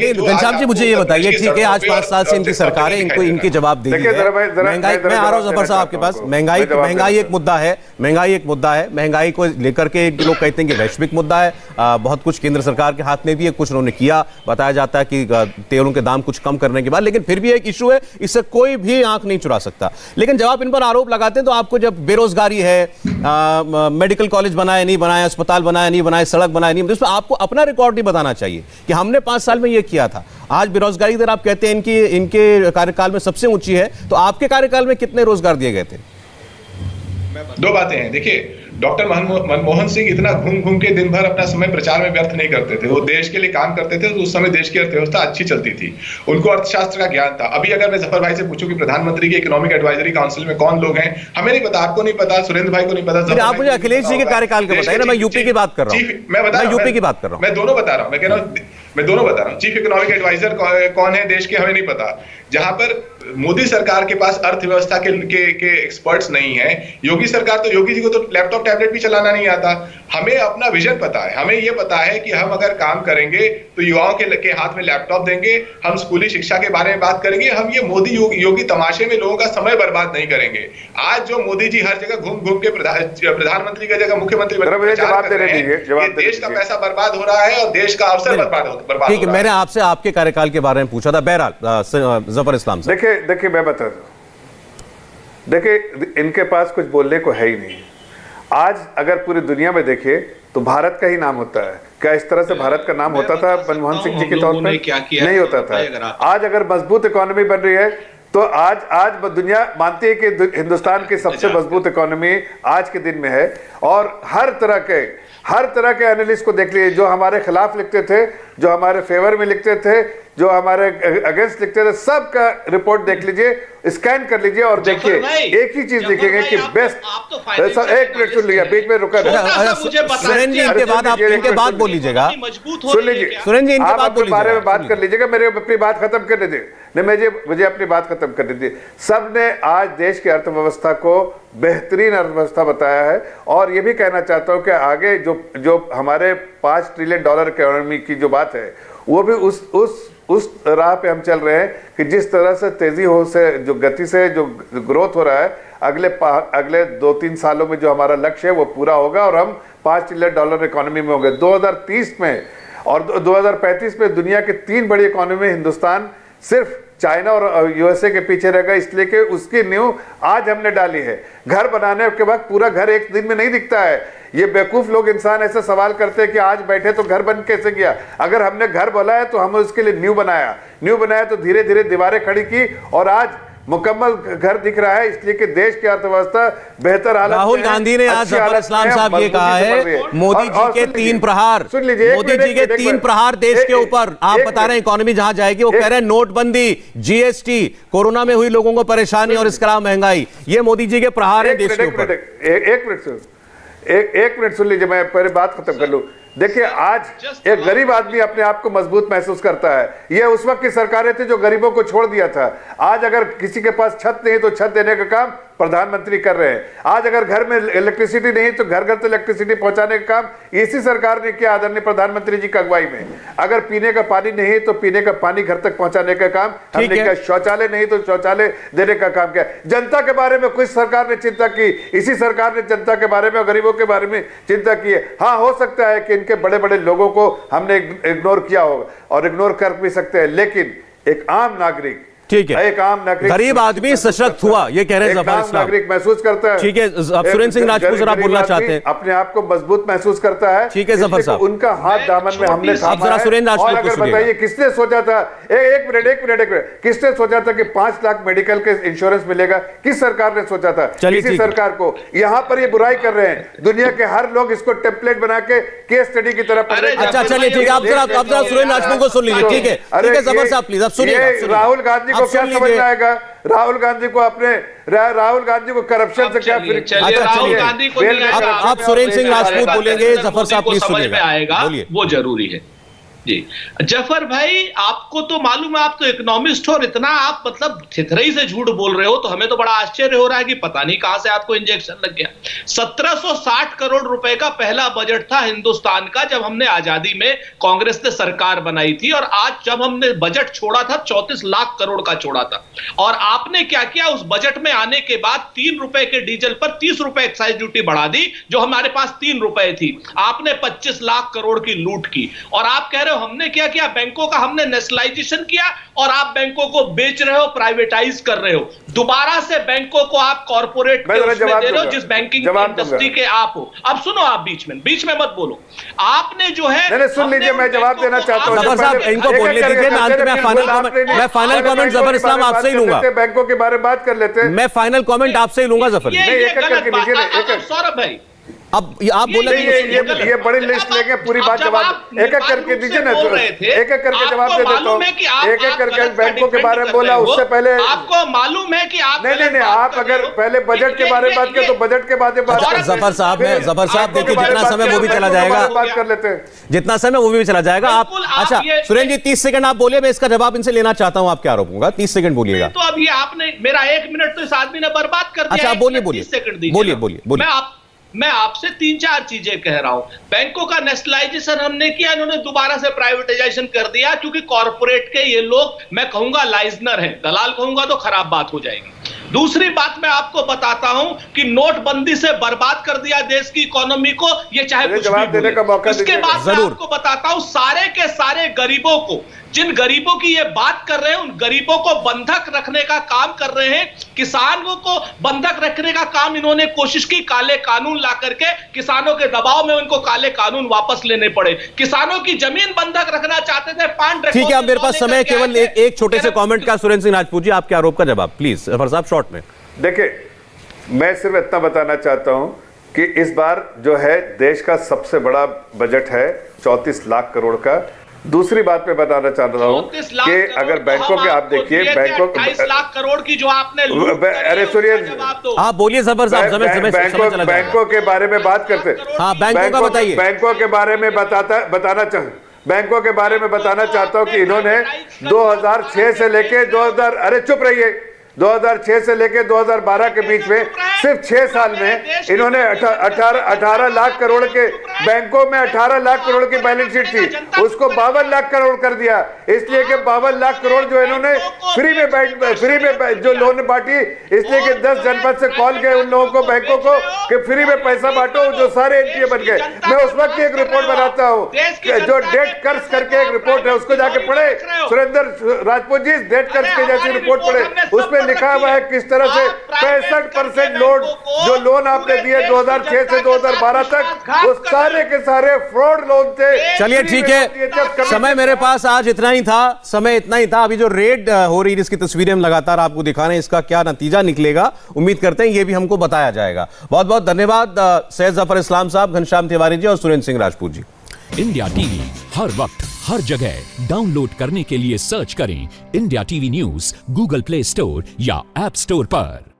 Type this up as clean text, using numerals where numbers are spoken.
घनश्याम जी मुझे ये बताइए, ठीक है आज 5 साल से इनकी सरकार है, इनको इनकी जवाबदेही है। महंगाई, मैं आ रहा हूं जफर साहब आपके पास। महंगाई एक मुद्दा है, महंगाई को लेकर के लोग कहते हैं कि वैश्विक मुद्दा है। बहुत कुछ केंद्र सरकार के हाथ में भी है, कुछ उन्होंने किया, बताया जाता है कि तेलों के दाम कुछ कम करने के बाद, लेकिन फिर भी एक इशू है, इससे कोई भी आंख नहीं चुरा सकता। लेकिन जब आप इन पर आरोप लगाते हैं तो आपको जब बेरोजगारी है, मेडिकल कॉलेज बनाए नहीं बनाए, अस्पताल बनाए नहीं बनाए, सड़क बनाए नहीं, तो आपको अपना रिकॉर्ड नहीं बताना चाहिए कि हमने 5 साल में ये किया था। आज बेरोजगारी दर आप कहते हैं इनके कार्यकाल में सबसे ऊंची है, तो आपके कार्यकाल में कितने रोजगार दिए गए थे? दो बातें हैं, देखिए डॉक्टर मनमोहन सिंह इतना घूम घूम के दिन भर अपना समय प्रचार में व्यर्थ नहीं करते थे, वो देश के लिए काम करते थे, तो उस समय देश की अर्थव्यवस्था अच्छी चलती थी, उनको अर्थशास्त्र का ज्ञान था। अभी अगर मैं जफर भाई से पूछूं कि प्रधानमंत्री की इकोनॉमिक एडवाइजरी काउंसिल में कौन लोग हैं, हमें नहीं पता, आपको नहीं पता, सुरेंद्र भाई को नहीं पता। आप मुझे अखिलेश जी के कार्यकाल के बताइए ना, मैं यूपी की बात कर रहा हूँ, मैं यूपी की बात कर रहा हूँ, मैं दोनों बता रहा हूँ, मैं दोनों बता रहा हूँ। चीफ इकोनॉमिक एडवाइजर कौन है देश के, हमें नहीं पता। जहां पर मोदी सरकार के पास अर्थव्यवस्था के एक्सपर्ट्स नहीं है, योगी सरकार तो, योगी जी को तो लैपटॉप टैबलेट भी चलाना नहीं आता। हमें अपना विजन पता है, हमें यह पता है कि हम अगर काम करेंगे तो युवाओं के हाथ में लैपटॉप देंगे, हम स्कूली शिक्षा के बारे में बात करेंगे, हम ये मोदी योगी तमाशे में लोगों का समय बर्बाद नहीं करेंगे। आज जो मोदी जी हर जगह घूम घूम के प्रधानमंत्री की जगह मुख्यमंत्री देश का पैसा बर्बाद हो रहा है और देश का अवसर बर्बाद हो रहा है। ठीक है, मैंने आपसे आपके कार्यकाल के बारे में पूछा था। बहरहाल जफर इस्लाम से देखिए मैं बता दूं, देखिए इनके पास कुछ बोलने को है ही नहीं। आज अगर पूरी दुनिया में देखिए तो भारत का ही नाम होता है। क्या इस तरह से भारत का नाम होता था मनमोहन सिंह जी के तौर पे? नहीं होता था। आज अगर मजबूत इकोनॉमी बन रही है तो आज दुनिया मानती है कि हिंदुस्तान की सबसे मजबूत इकोनॉमी आज के दिन में है। और हर तरह के एनालिस्ट को देख लीजिए, जो हमारे खिलाफ लिखते थे, जो हमारे फेवर में लिखते थे, जो हमारे अगेंस्ट लिखते थे, सब का रिपोर्ट देख लीजिए, स्कैन कर लीजिए और देखिए एक ही चीज दिखेगा कि बेस्ट। एक मिनट सुन लीजिए, बीच में रुका सुरेंद्र जी, इनके बाद बोल लीजिएगा, सुन लीजिए सुरेंद्र जी, इनके बाद बारे में बात कर लीजिएगा, मेरे अपनी बात खत्म करने दीजिए। नहीं, मुझे अपनी बात खत्म करने दीजिए। सबने आज देश की अर्थव्यवस्था को बेहतरीन अर्थव्यवस्था बताया है और ये भी कहना चाहता हूं कि आगे जो हमारे $5 ट्रिलियन इकोनॉमी की जो बात है, वो भी उस राह पे हम चल रहे हैं कि जिस तरह से जो गति से जो ग्रोथ हो रहा है, अगले 2-3 सालों में जो हमारा लक्ष्य है वो पूरा होगा और हम $5 ट्रिलियन इकोनॉमी में होंगे 2030 में। और 2035 में दुनिया के 3 बड़ी इकोनॉमी हिंदुस्तान सिर्फ चाइना और यूएसए के पीछे रहेगा, इसलिए कि उसकी नींव आज हमने डाली है। घर बनाने के बाद पूरा घर एक दिन में नहीं दिखता है। ये बेवकूफ लोग इंसान ऐसे सवाल करते हैं कि आज बैठे तो घर बन कैसे गया। अगर हमने घर बनाया तो हमने उसके लिए नींव बनाया तो धीरे धीरे दीवारें खड़ी की और आज मुकम्मल घर दिख रहा है, इसलिए कि देश की अर्थव्यवस्था बेहतर हालत। राहुल गांधी ने आज जफर इस्लाम साहब ये कहा है, मोदी जी के 3 प्रहार, सुन लीजिए, मोदी जी के 3 प्रहार देश के ऊपर। आप बता रहे हैं इकोनॉमी जहां जाएगी, वो कह रहे हैं नोटबंदी, जीएसटी, कोरोना में हुई लोगों को परेशानी और इसके अलावा महंगाई, ये मोदी जी के प्रहार है देश के ऊपर। एक मिनट सुन लीजिए, मैं पहले बात खत्म कर लूं। देखिए, आज एक गरीब आदमी अपने आप को मजबूत महसूस करता है। यह उस वक्त की सरकारें थी जो गरीबों को छोड़ दिया था। आज अगर किसी के पास छत नहीं तो छत देने का काम प्रधानमंत्री कर रहे हैं। आज अगर घर में इलेक्ट्रिसिटी नहीं तो घर घर तक इलेक्ट्रिसिटी पहुंचाने का काम इसी सरकार ने किया, आदरणीय प्रधानमंत्री जी की अगुवाई में। अगर पीने का पानी नहीं तो पीने का पानी घर तक पहुंचाने का काम हमने किया। शौचालय नहीं तो शौचालय देने का काम किया। जनता के बारे में कुछ सरकार ने चिंता की, इसी सरकार ने जनता के बारे में और गरीबों के बारे में चिंता की है। हाँ, हो सकता है कि इनके बड़े बड़े लोगों को हमने इग्नोर किया होगा और इग्नोर कर भी सकते हैं, लेकिन एक आम नागरिक, ठीक है, एक आम नागरिक, गरीब आदमी सशक्त हुआ, ये कह रहे हैं जफर इस्लाम, नागरिक महसूस करता है। ठीक है, अब सुरेंद्र सिंह राजपूत जरा बोलना चाहते हैं, अपने आप को मजबूत महसूस करता है। ठीक है जफर साहब, उनका हाथ दामन में हमने थामा है। सुरेंद्र राजपूत, अगर बताइए किसने सोचा था, एक मिनट, किसने सोचा था कि 5 लाख मेडिकल के इंश्योरेंस मिलेगा? किस सरकार ने सोचा था? किसी सरकार को। यहाँ पर ये बुराई कर रहे हैं, दुनिया के हर लोग इसको टेम्पलेट बना के केस स्टडी की तरह पढ़ रहे हैं। अच्छा, चलिए ठीक है, अब जरा सुरेंद्र राजपूत को सुन लीजिए। ठीक है जफर साहब, प्लीज अब सुनिए। राहुल गांधी को क्या समझ आएगा? राहुल गांधी को करप्शन से क्या? राहुल गांधी को आप सुरेंद्र सिंह राजपूत बोलेंगे, जफर साहब प्लीज सुनिएगा, वो जरूरी है। जी जफर भाई, आपको तो मालूम है, आप तो इकोनॉमिस्ट हो और इतना आप मतलब थिथरई से झूठ बोल रहे हो, तो हमें तो बड़ा आश्चर्य हो रहा है कि पता नहीं कहां से आपको इंजेक्शन लग गया। 1760 करोड़ रुपए का पहला बजट था हिंदुस्तान का जब हमने आजादी में कांग्रेस ने सरकार बनाई थी, और आज जब हमने बजट छोड़ा था 34 लाख करोड़ का छोड़ा था। और आपने क्या किया, उस बजट में आने के बाद 3 रुपए के डीजल पर 30 रुपए एक्साइज ड्यूटी बढ़ा दी, जो हमारे पास 3 रुपए थी। आपने 25 लाख करोड़ की लूट की, और आप कह रहे हो हमने क्या किया, बैंकों का हमने नेशनलाइजेशन किया, और आप बैंकों को बेच रहे हो, प्राइवेटाइज कर रहे हो। दोबारा से बैंकों को आप कॉर्पोरेट के उसमें दे रहे हो, जिस बैंकिंग इंडस्ट्री के आप हो। अब सुनो, आप बीच में मत बोलो। आपने जो है, सुन लीजिए, मैं जवाब देना चाहता हूं। जफर साहब, इनको बोलने दीजिए, मैं फाइनल कमेंट जफर इस्लाम आपसे ही लूंगा। बैंकों के बारे में बात कर लेते हैं, मैं फाइनल कमेंट आपसे ही लूंगा जफर। सौरभ भाई, अब आप बोले ये बड़ी लिस्ट लेके पूरी बात जवाब एक एक करके दीजिए ना, एक एक करके जवाब दे देता हूँ। एक एक करके बैंकों के बारे में बोला, उससे पहले आपको मालूम है कि आप नहीं, आप अगर पहले बजट के बारे में बात करें तो बजट के बाद जफर साहब देखिए, जितना समय वो भी चला जाएगा, बात कर लेते हैं, जितना समय वो भी चला जाएगा। आप अच्छा सुरेंद्र जी 30 सेकंड आप बोलिए, मैं इसका जवाब इनसे लेना चाहता हूं आपके आरोपों का। 30 सेकंड बोलिएगा। तो अभी आपने मेरा 1 मिनट तो इस आदमी ने बर्बाद कर दिया। अच्छा बोलिए। मैं आपसे 3-4 चीजें कह रहा हूं। बैंकों का नेशनलाइजेशन हमने किया, इन्होंने दोबारा से प्राइवेटाइजेशन कर दिया, क्योंकि कॉर्पोरेट के ये लोग, मैं कहूंगा लाइजनर हैं, दलाल कहूंगा तो खराब बात हो जाएगी। दूसरी बात मैं आपको बताता हूं कि नोटबंदी से बर्बाद कर दिया देश की इकोनॉमी को, ये चाहे कुछ भी बोले। इसके बाद मैं आपको बताता हूं, सारे के सारे गरीबों को, जिन गरीबों की ये बात कर रहे हैं, उन गरीबों को बंधक रखने का काम कर रहे हैं। किसानों को बंधक रखने का काम इन्होंने कोशिश की, काले कानून ला करके किसानों के दबाव में उनको काले कानून वापस लेने पड़े। किसानों की जमीन बंधक रखना चाहते थे, ठीक है, अब मेरे पास समय केवल एक छोटे से कमेंट का। सुरेंद्र सिंह राजपूत जी, आपके आरोप का जवाब प्लीज जफर साहब शॉर्ट में। देखिए, मैं सिर्फ इतना बताना चाहता हूं कि इस बार जो है देश का सबसे बड़ा बजट है 34 लाख करोड़ का। दूसरी बात मैं बताना चाह रहा हूं कि अगर बैंकों के आप देखिए, बैंकों 28 लाख करोड़ की जो आपने अरे सुनिए, आप बोलिए जफर साहब, बैंकों के बारे में बात करते, हाँ बैंकों का बताइए। बैंकों के बारे में बैंकों के बारे में बताना चाहता हूं कि इन्होंने 2006 से लेके 2006 से लेके 2012 के बीच में सिर्फ 6 साल में इन्होंने 18 लाख करोड़ के, बैंकों में 18 लाख करोड़ की बैलेंस शीट थी, उसको 52 लाख करोड़ कर दिया। इसलिए कि 52 लाख करोड़ जो इन्होंने फ्री में जो लोन बांटी, इसलिए कि 10 जनपद से कॉल गए उन लोगों को, बैंकों को, कि फ्री में पैसा बांटो, जो सारे एनपीए बन गए। मैं उस वक्त की एक रिपोर्ट बनाता हूँ, जो डेट कर्ज करके एक रिपोर्ट है, उसको जाके पढ़े सुरेंद्र राजपूत जी, डेट कर्ज की जैसी रिपोर्ट पढ़े, उसमें लिखा हुआ है किस तरह से 65% लोन आपने दिए 2006 से 2012 तक, वो सारे के सारे फ्रॉड लोन थे। चलिए ठीक है, समय मेरे पास आज इतना ही था। अभी जो रेड हो रही है, जिसकी तस्वीरें हम लगातार आपको दिखा रहे हैं, इसका क्या नतीजा निकलेगा उम्मीद करते हैं ये भी हमको बताया जाएगा। बहुत बहुत धन्यवाद सैयद जफर इस्लाम साहब, घनश्याम तिवारी जी और सुरेंद्र सिंह राजपूत जी। इंडिया टीवी हर वक्त हर जगह डाउनलोड करने के लिए सर्च करें India TV news Google play store या ऐप स्टोर पर।